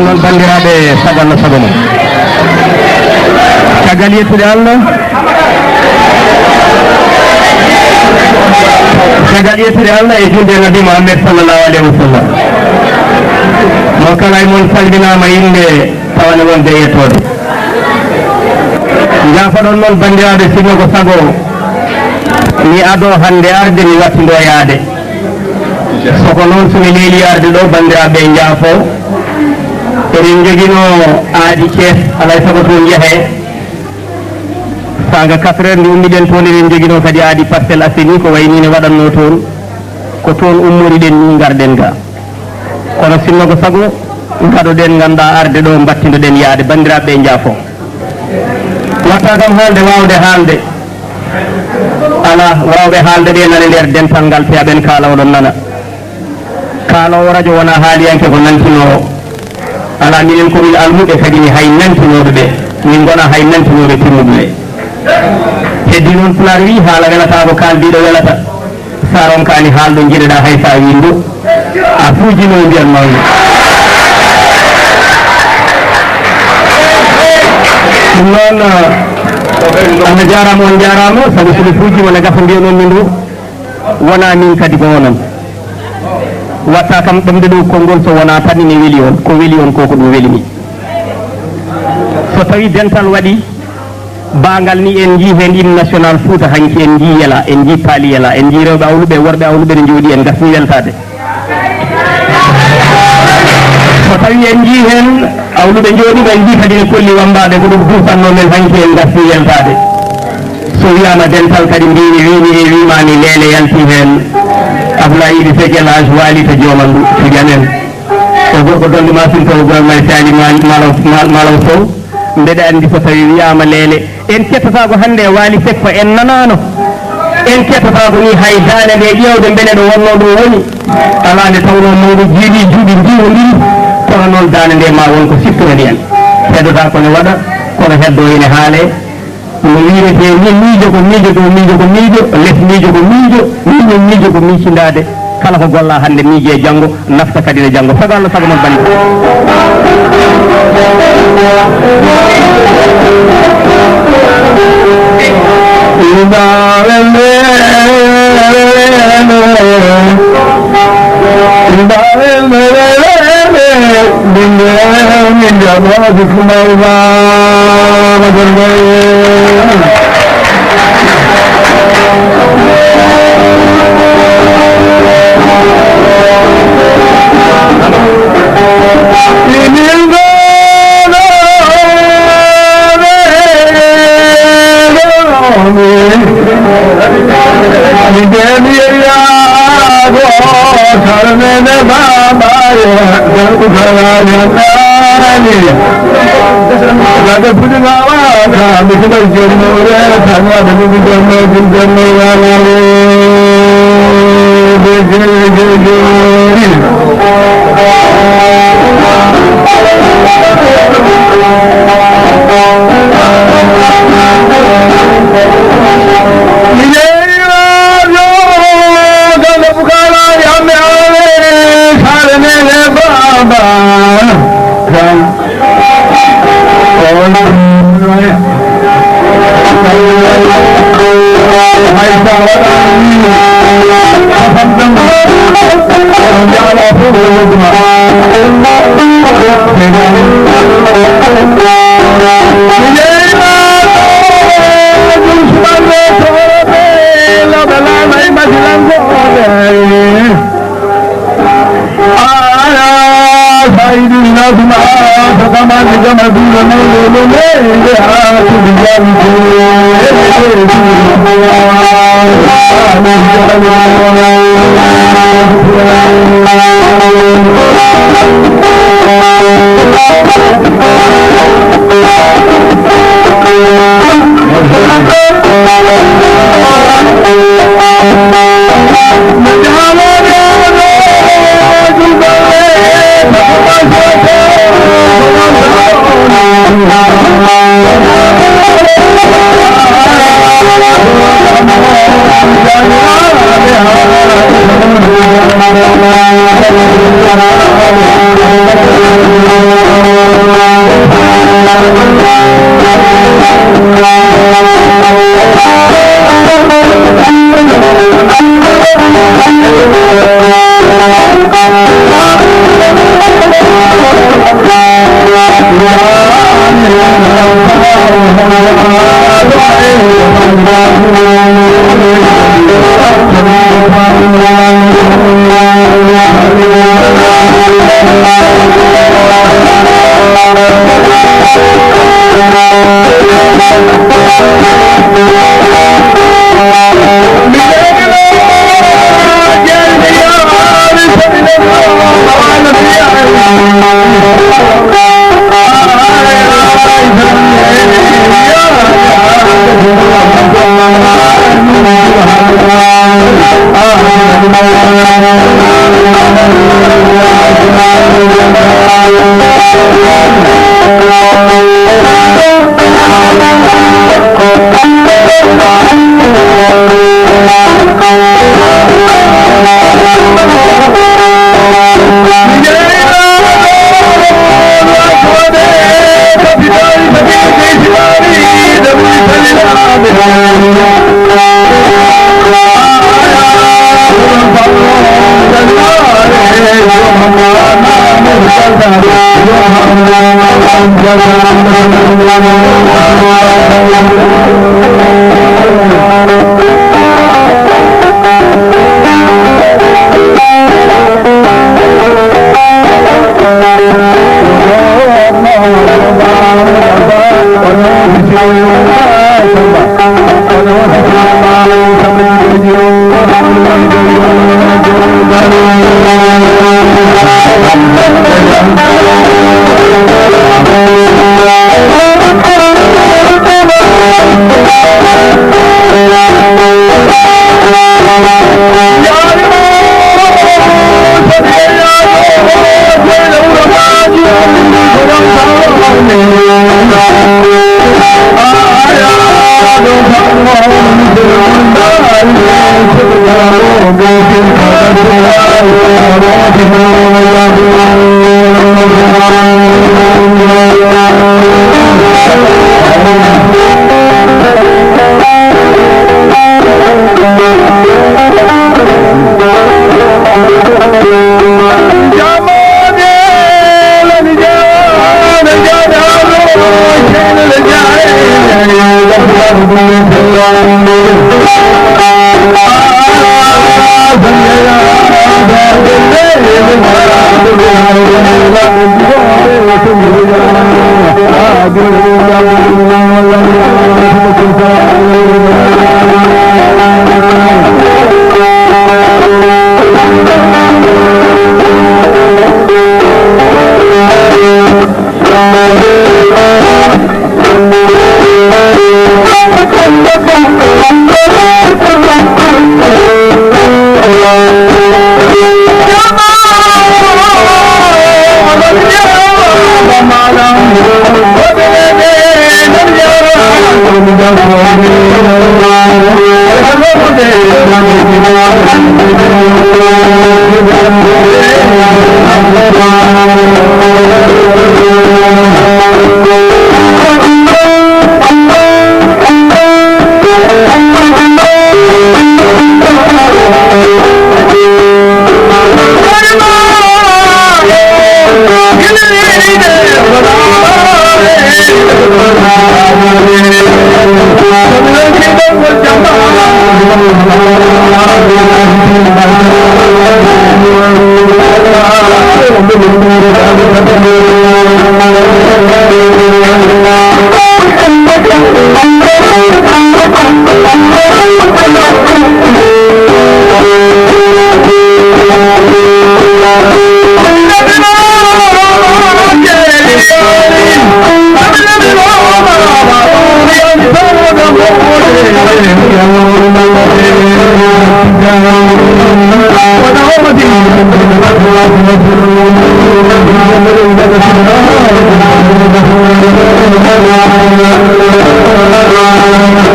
non bandiraɓe sagal no sago mum caggal yettude Allah caggal yettude Allah e julde nabi Muhammad sallallahu alaihi wasallam mo kala e mon salminama inde tawane wonde yettode jafaɗon noon bandiraɓe sinno ko sago mi ado hande arde mi wattido yaade soko noon somi leeli arde ɗo bandiraɓe jaafo eɗen joguino aadi Thiès alay sago toon jeehe saga 4 heures nde ummiɗen toon eɗen joguino kadi aadi Parcelles Assainies ko wayni ne waɗanno toon ko toon ummoriɗen ni garɗen ga kono sinno ko sago gaɗoɗen ganda arde ɗo battidoɗen yaade bandiraɓe jaafo watta kam haalde wawde haalde ala wawɓe haalde ɗe nane nder dental ngal peyaɓen kaala oɗon nana kaalawo radio wona haaliyanke ko nantinowo ala minen komin almuɓe kadi mi hay nantinoɓe ɓe min gona hay nantinoɓe timmuɓe ɓe heddi noon pular wi haala welata ko kaldiɗo welata sa ronkani haalɗo jiɗeɗa hay sa windu a fuujino mbiyan noon ɗum noon Allah jarama on jarama sabu somi fuujima ne gafa mbiya noon min ɗo wona min kadi ko wonan watta kam ɗomde ɗo konngol so wona tan ine weeli on ko weeli on ko ko ɗum weeli mi so tawi dental waɗi bangal ni en jii hen hymne national Fouta hanki en jii yela en jii paali yela en jii rewɓe awluɓe worɓe awluɓe ne jooɗi en gasni weltade so tawi en jii hen awluɓe jooɗiɓe en jii kadi ne kolli wambaɗe ko ɗum duufanno men hanki en gasni weltade so wiyama dental kadi mbimi wini e wimani leele yalti hen Abdoulaye Seck El Hadj Walita Diomandu Tidianen ko gorko dolli masinto gormay sali malaw sow mbeɗa andi so tawi wiyama leele en kettata ko hande Wali Seck ko en nanano en kettata ko ni hay dane nde ƴewde beele ɗo wonno ɗo woni ala nde tawno mawɗo jiiɗi juuɗi jiwodiri kono noon dane nde ma won ko siftorani en heddota kone waɗa kono heddo ene haale no wirete ni miijo ko miijo dow miijo ko miijo less miijo ko miijo miijo miijo ko miicindade kala ko golla hande miiji e janggo nafta kadi ne janggo sago Allah sago mon bani Thank you.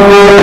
Thank you.